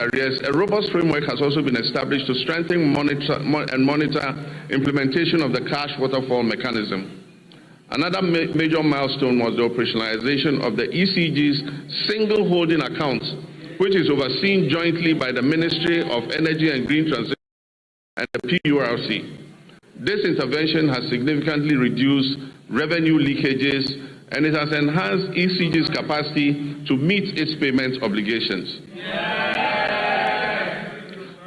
areas, a robust framework has also been established to strengthen and monitor implementation of the cash waterfall mechanism. Another major milestone was the operationalization of the ECG's single holding account, which is overseen jointly by the Ministry of Energy and Green Transition and the PURC. This intervention has significantly reduced revenue leakages, and it has enhanced ECG's capacity to meet its payment obligations.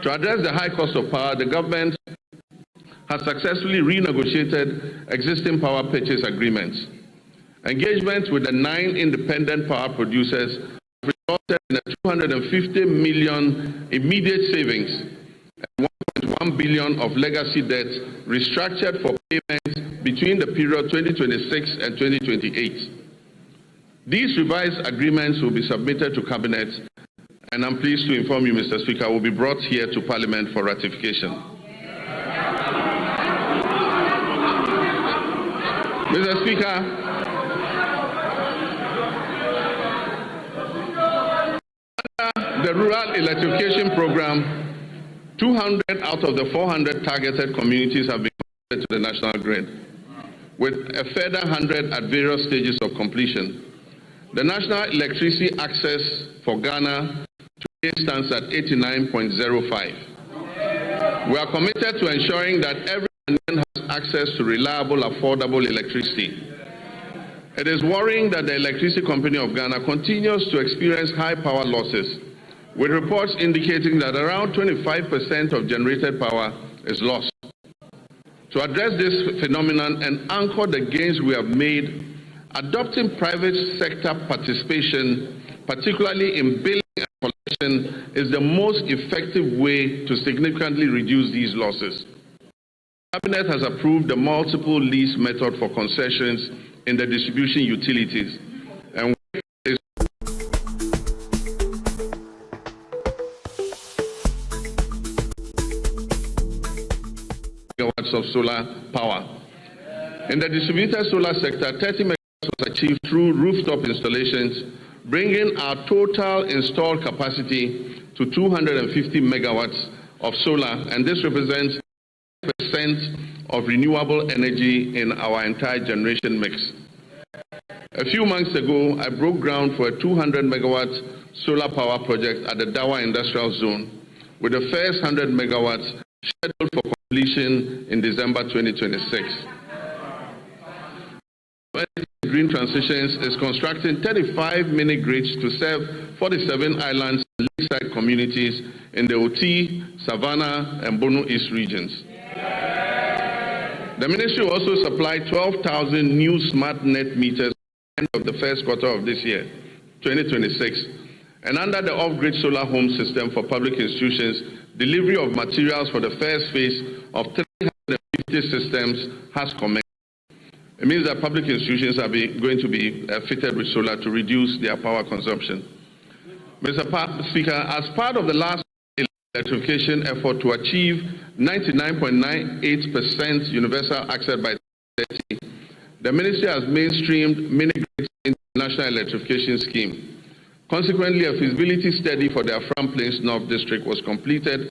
To address the high cost of power, the government has successfully renegotiated existing power purchase agreements. Engagement with the 9 independent power producers have resulted in a 250 million immediate savings and 1.1 billion of legacy debt restructured for payments between the period 2026 and 2028. These revised agreements will be submitted to Cabinet, and I'm pleased to inform you, Mr. Speaker, will be brought here to Parliament for ratification. Mr. Speaker, under the Rural Electrification Program, 200 out of the 400 targeted communities have been connected to the national grid, with a further 100 at various stages of completion. The national electricity access for Ghana today stands at 89.05. We are committed to ensuring that every Ghanaian has access to reliable, affordable electricity. It is worrying that the Electricity Company of Ghana continues to experience high power losses, with reports indicating that around 25% of generated power is lost. To address this phenomenon and anchor the gains we have made, adopting private sector participation, particularly in billing and collection, is the most effective way to significantly reduce these losses. The Cabinet has approved the multiple lease method for concessions in the distribution utilities, and megawatts of solar power. In the distributed solar sector, 30 megawatts was achieved through rooftop installations, bringing our total installed capacity to 250 megawatts of solar, and this represents 5% of renewable energy in our entire generation mix. A few months ago, I broke ground for a 200 megawatt solar power project at the Dawa Industrial Zone, with the first 100 megawatts scheduled for completion in December 2026. Green Transitions is constructing 35 mini grids to serve 47 islands and lakeside communities in the Oti, Savannah, and Bono East regions. The ministry also supplied 12,000 new smart net meters at the end of the first quarter of this year, 2026. And under the off-grid solar home system for public institutions, delivery of materials for the first phase of 350 systems has commenced. It means that public institutions are going to be fitted with solar to reduce their power consumption. Mr. Speaker, as part of the last electrification effort to achieve 99.98% universal access by 2030, the ministry has mainstreamed mini grids into the National Electrification Scheme. Consequently, a feasibility study for the Afram Plains North District was completed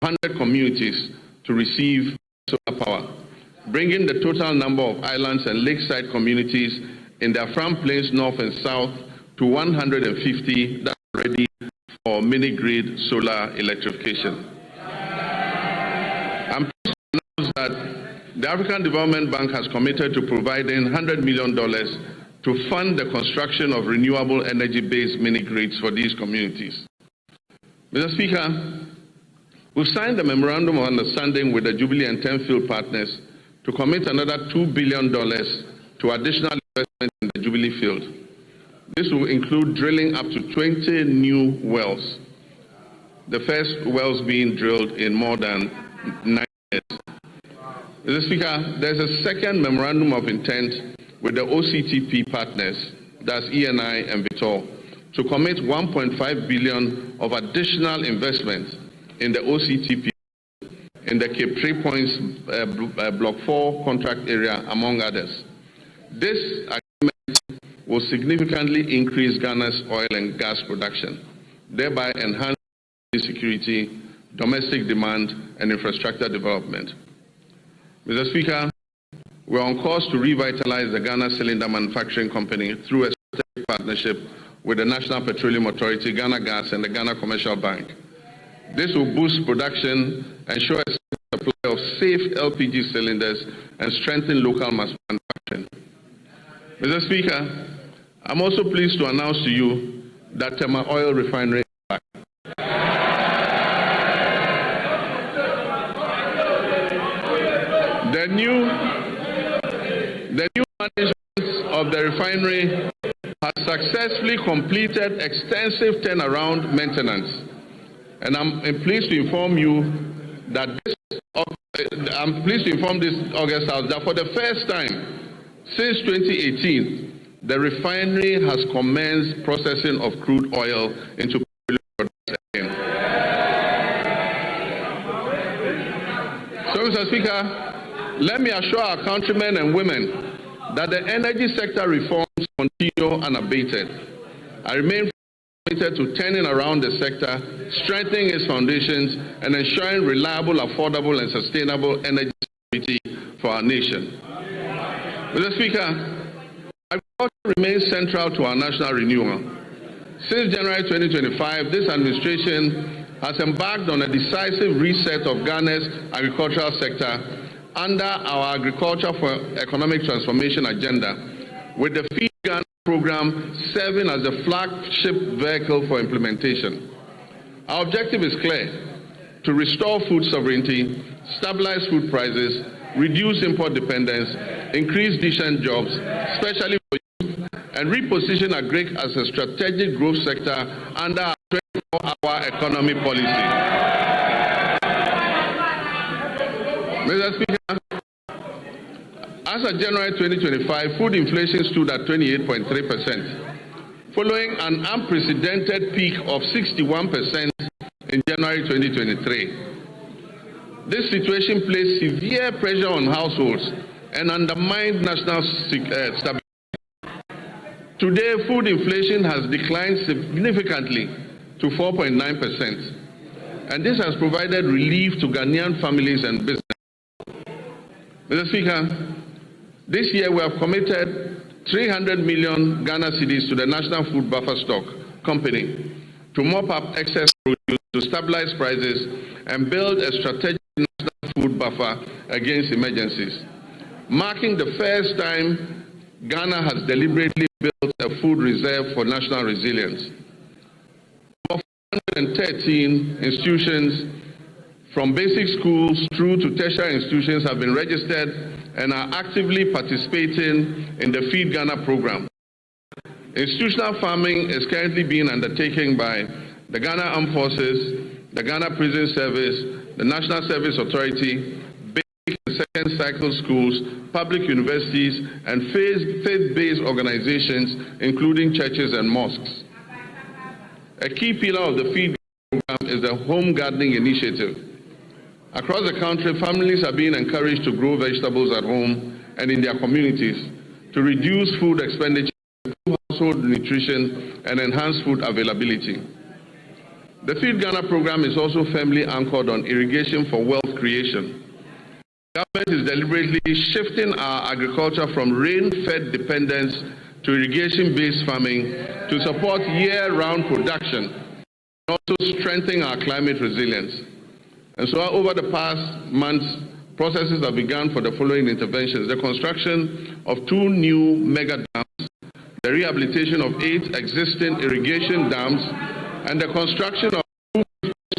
for 100 communities to receive solar power, bringing the total number of islands and lakeside communities in the Afram Plains North and South to 150 that are ready for mini-grid solar electrification. I'm pleased to announce that the African Development Bank has committed to providing $100 million to fund the construction of renewable energy-based mini-grids for these communities. Mr. Speaker, we've signed a memorandum of understanding with the Jubilee and Tenfield partners to commit another $2 billion to additional investment in the Jubilee field. This will include drilling up to 20 new wells, the first wells being drilled in more than 9 years. Mr. Speaker, there's a second memorandum of intent with the OCTP partners, that's ENI and Vitol, to commit 1.5 billion of additional investment in the OCTP in the Cape 3 Points Block 4 contract area, among others. This agreement will significantly increase Ghana's oil and gas production, thereby enhancing security security, domestic demand, and infrastructure development. Mr. Speaker, we're on course to revitalize the Ghana Cylinder Manufacturing Company through a strategic partnership with the National Petroleum Authority, Ghana Gas, and the Ghana Commercial Bank. This will boost production, ensure a supply of safe LPG cylinders, and strengthen local manufacturing. Mr. Speaker, I'm also pleased to announce to you that Tema Oil Refinery is back. The new management of the refinery has successfully completed extensive turnaround maintenance, and I'm pleased to inform you that this August House that for the first time since 2018, the refinery has commenced processing of crude oil into petroleum products again. So, Mr. Speaker, let me assure our countrymen and women that the energy sector reforms continue unabated. I remain committed to turning around the sector, strengthening its foundations, and ensuring reliable, affordable, and sustainable energy security for our nation. Mr. Speaker, agriculture remains central to our national renewal. Since January 2025, this administration has embarked on a decisive reset of Ghana's agricultural sector under our Agriculture for Economic Transformation agenda, with the Feed Ghana program serving as the flagship vehicle for implementation. Our objective is clear: to restore food sovereignty, stabilize food prices, reduce import dependence, increase decent jobs, especially for youth, and reposition agric as a strategic growth sector under our 24-hour economy policy. Mr. Speaker, as of January 2025, food inflation stood at 28.3%, following an unprecedented peak of 61% in January 2023. This situation placed severe pressure on households and undermined national stability. Today, food inflation has declined significantly to 4.9%, and this has provided relief to Ghanaian families and businesses. Mr. Speaker, this year we have committed 300 million Ghana cedis to the National Food Buffer Stock Company to mop up excess produce, to stabilize prices, and build a strategic national food buffer against emergencies, marking the first time Ghana has deliberately built a food reserve for national resilience. Over 413 institutions, from basic schools through to tertiary institutions, have been registered and are actively participating in the Feed Ghana program. Institutional farming is currently being undertaken by the Ghana Armed Forces, the Ghana Prison Service, the National Service Authority, basic and second cycle schools, public universities, and faith-based organizations, including churches and mosques. A key pillar of the Feed program is the Home Gardening Initiative. Across the country, families are being encouraged to grow vegetables at home and in their communities to reduce food expenditure, improve household nutrition, and enhance food availability. The Feed Ghana program is also firmly anchored on irrigation for wealth creation. The government is deliberately shifting our agriculture from rain-fed dependence to irrigation-based farming to support year-round production and also strengthen our climate resilience. And so over the past months, processes have begun for the following interventions: the construction of 2 new mega dams, the rehabilitation of 8 existing irrigation dams, and the construction of 2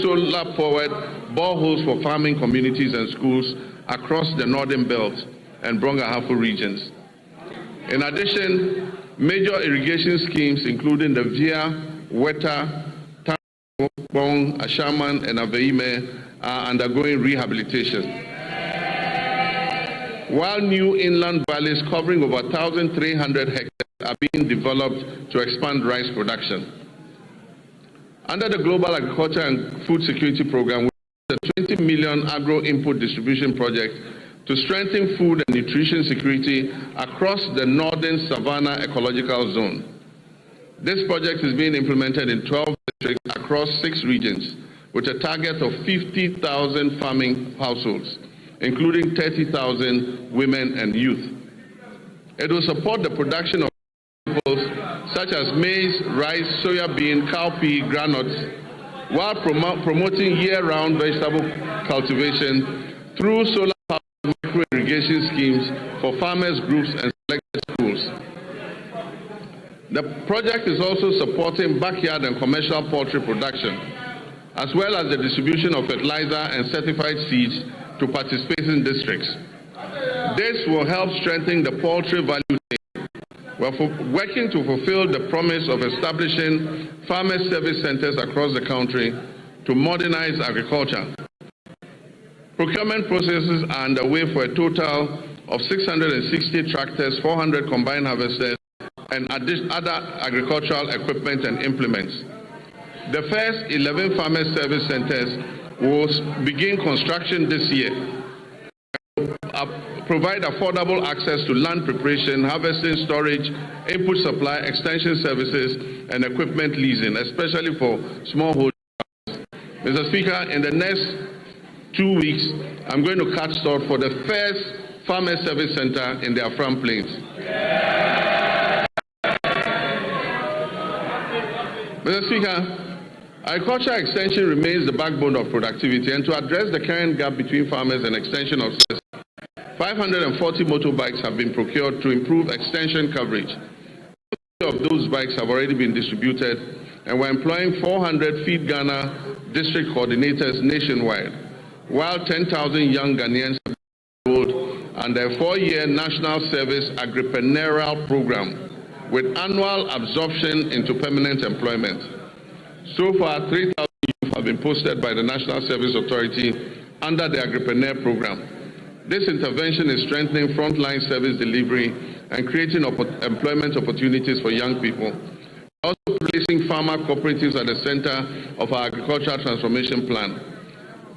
solar-powered boreholes for farming communities and schools across the Northern Belt and Brong-Ahafo regions. In addition, major irrigation schemes, including the Via, Weta, Bong, Ashaman, and Aveime, are undergoing rehabilitation, while new inland valleys covering over 1,300 hectares are being developed to expand rice production. Under the Global Agriculture and Food Security Program, we have a 20 million agro-input distribution project to strengthen food and nutrition security across the northern Savannah ecological zone. This project is being implemented in 12 districts across 6 regions, with a target of 50,000 farming households, including 30,000 women and youth. It will support the production of vegetables such as maize, rice, soya bean, cowpea, granules, while promoting year-round vegetable cultivation through solar-powered micro-irrigation schemes for farmers groups and selected schools. The project is also supporting backyard and commercial poultry production, as well as the distribution of fertilizer and certified seeds to participating districts. This will help strengthen the poultry value chain. We're working to fulfill the promise of establishing farmer service centers across the country to modernize agriculture. Procurement processes are underway for a total of 660 tractors, 400 combined harvesters, and other agricultural equipment and implements. The first 11 farmer service centers will begin construction this year, provide affordable access to land preparation, harvesting, storage, input supply, extension services, and equipment leasing, especially for smallholder farmers. Mr. Speaker, in the next 2 weeks, I'm going to cut salt for the first farmer service center in the Afram Plains. Mr. Speaker, agriculture extension remains the backbone of productivity, and to address the current gap between farmers and extension officers, 540 motorbikes have been procured to improve extension coverage. Most of those bikes have already been distributed, and we're employing 400 Feed Ghana district coordinators nationwide, while 10,000 young Ghanaians have been enrolled under a 4-year national service agripreneurial program with annual absorption into permanent employment. So far, 3,000 youth have been posted by the National Service Authority under the Agripreneur program. This intervention is strengthening frontline service delivery and creating employment opportunities for young people. Also placing farmer cooperatives at the center of our agricultural transformation plan.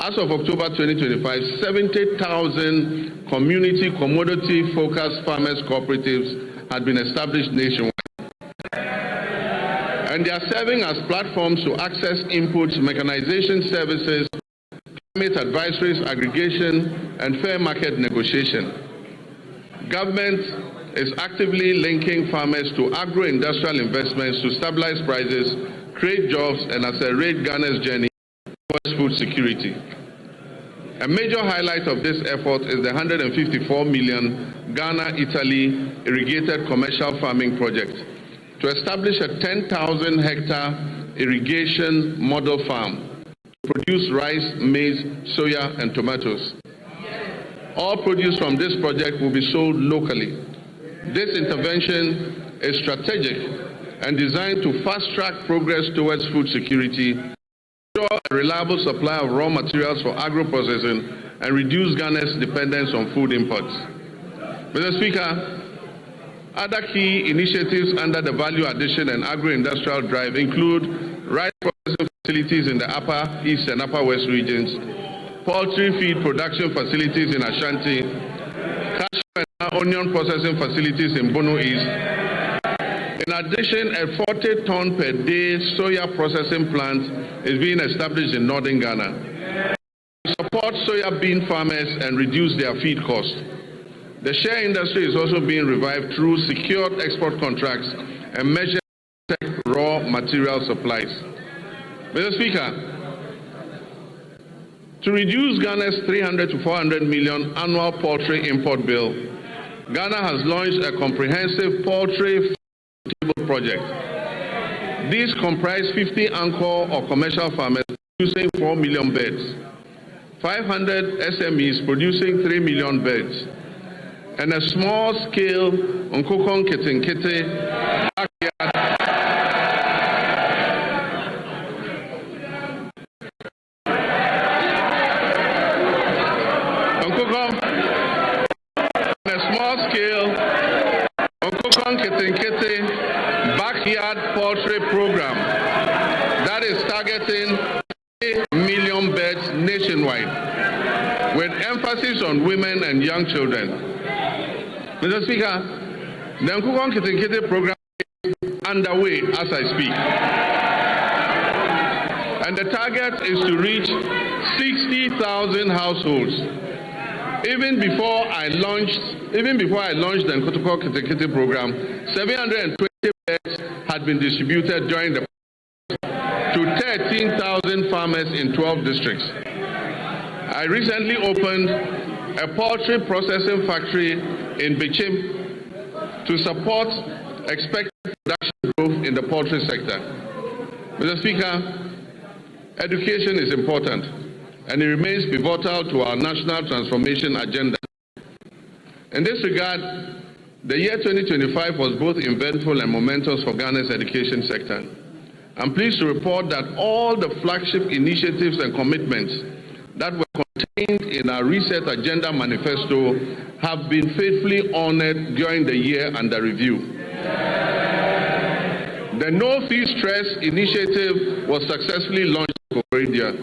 As of October 2025, 70,000 community commodity-focused farmers cooperatives had been established nationwide. And they are serving as platforms to access inputs, mechanization services, climate advisories, aggregation, and fair market negotiation. Government is actively linking farmers to agro-industrial investments to stabilize prices, create jobs, and accelerate Ghana's journey towards food security. A major highlight of this effort is the 154 million Ghana-Italy irrigated commercial farming project to establish a 10,000 hectare irrigation model farm to produce rice, maize, soya, and tomatoes. All produce from this project will be sold locally. This intervention is strategic and designed to fast-track progress towards food security, ensure a reliable supply of raw materials for agro-processing, and reduce Ghana's dependence on food imports. Mr. Speaker, other key initiatives under the Value Addition and Agro-Industrial Drive include rice processing facilities in the Upper East and Upper West regions, poultry feed production facilities in Ashanti, cashew and onion processing facilities in Bono East. In addition, a 40-ton per day soya processing plant is being established in northern Ghana to support soya bean farmers and reduce their feed costs. The share industry is also being revived through secured export contracts and measures to protect raw material supplies. Mr. Speaker, to reduce Ghana's 300 to 400 million annual poultry import bill, Ghana has launched a comprehensive poultry table project. These comprise 50 anchor or commercial farmers producing 4 million birds, 500 SMEs producing 3 million birds, and a small-scale Nkoko Nketenkete backyard poultry program that is targeting 3 million birds nationwide, with emphasis on women and young children. Mr. Speaker, the Nkoko Nketenkete program is underway as I speak. And the target is to reach 60,000 households. Even before I launched the Nkoko Nketenkete program, 720 beds had been distributed during the to 13,000 farmers in 12 districts. I recently opened a poultry processing factory in Bichim to support expected production growth in the poultry sector. Mr. Speaker, education is important, and it remains pivotal to our national transformation agenda. In this regard, the year 2025 was both eventful and momentous for Ghana's education sector. I'm pleased to report that all the flagship initiatives and commitments that were contained in our Reset Agenda Manifesto have been faithfully honored during the year under review. The No Fee Stress initiative was successfully launched in Korea,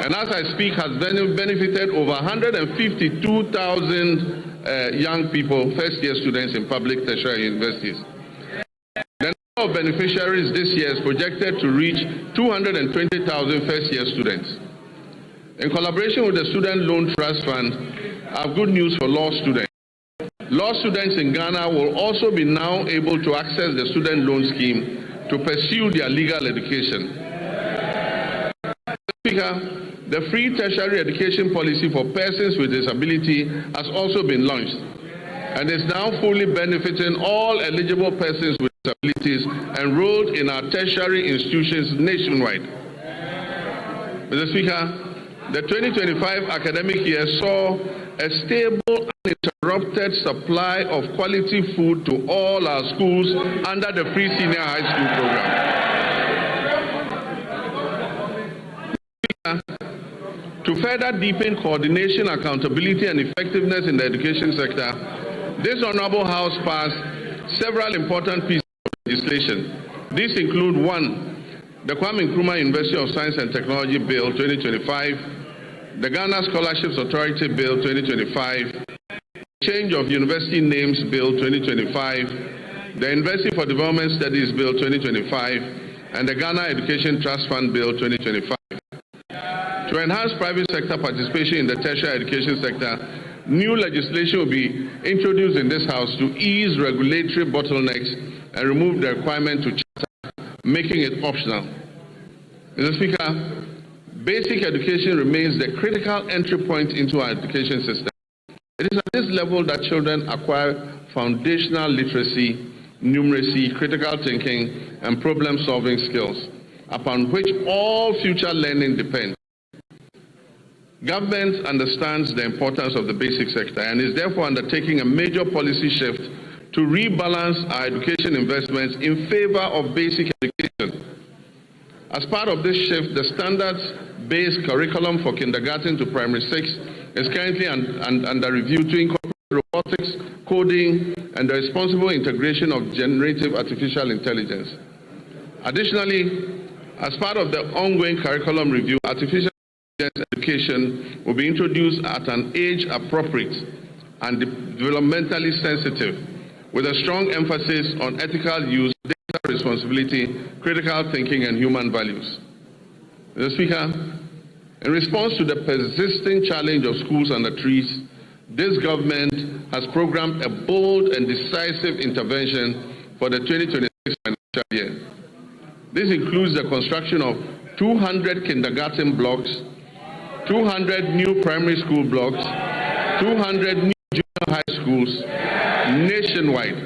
and as I speak has benefited over 152,000 young people, first-year students in public tertiary universities. The number of beneficiaries this year is projected to reach 220,000 first-year students. In collaboration with the Student Loan Trust Fund, I have good news for law students. Law students in Ghana will also be now able to access the student loan scheme to pursue their legal education. Speaker, the free tertiary education policy for persons with disability has also been launched and is now fully benefiting all eligible persons with disabilities enrolled in our tertiary institutions nationwide. Mr. Speaker, the 2025 academic year saw a stable, uninterrupted supply of quality food to all our schools under the free senior high school program. To further deepen coordination, accountability, and effectiveness in the education sector, this Honorable House passed several important pieces of legislation. These include: 1. The Kwame Nkrumah University of Science and Technology Bill 2025, the Ghana Scholarships Authority Bill 2025, Change of University Names Bill 2025, the University for Development Studies Bill 2025, and the Ghana Education Trust Fund Bill 2025. To enhance private sector participation in the tertiary education sector, new legislation will be introduced in this House to ease regulatory bottlenecks and remove the requirement to charter, making it optional. Mr. Speaker, basic education remains the critical entry point into our education system. It is at this level that children acquire foundational literacy, numeracy, critical thinking, and problem-solving skills, upon which all future learning depends. Government understands the importance of the basic sector and is therefore undertaking a major policy shift to rebalance our education investments in favor of basic education. As part of this shift, the standards-based curriculum for kindergarten to primary 6 is currently under review to incorporate robotics, coding, and the responsible integration of generative artificial intelligence. Additionally, as part of the ongoing curriculum review, artificial education will be introduced at an age appropriate and developmentally sensitive, with a strong emphasis on ethical use, data responsibility, critical thinking, and human values. Mr. Speaker, in response to the persisting challenge of schools under trees, this government has programmed a bold and decisive intervention for the 2026 financial year. This includes the construction of 200 kindergarten blocks, 200 new primary school blocks, 200 new junior high schools nationwide.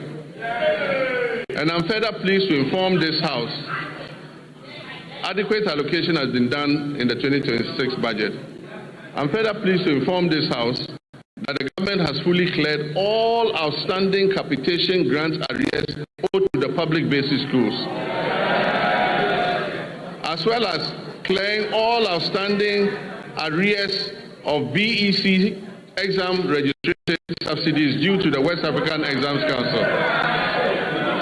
And I'm further pleased to inform this House adequate allocation has been done in the 2026 budget. I'm further pleased to inform this House that the government has fully cleared all outstanding capitation grant arrears owed to the public basic schools, as well as clearing all outstanding arrears of BEC exam registration subsidies due to the West African Exams Council.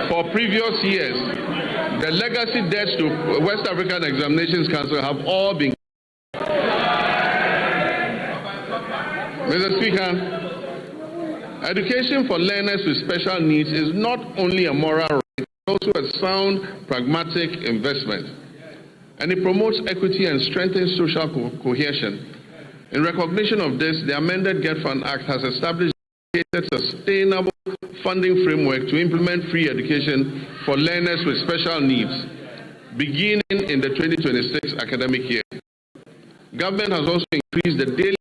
For previous years, the legacy debts to West African Examinations Council have all been. Mr. Speaker, education for learners with special needs is not only a moral right, but also a sound, pragmatic investment. and it promotes equity and strengthens social cohesion. In recognition of this, the amended Get Fund Act has established a sustainable funding framework to implement free education for learners with special needs, beginning in the 2026 academic year. Government has also increased the daily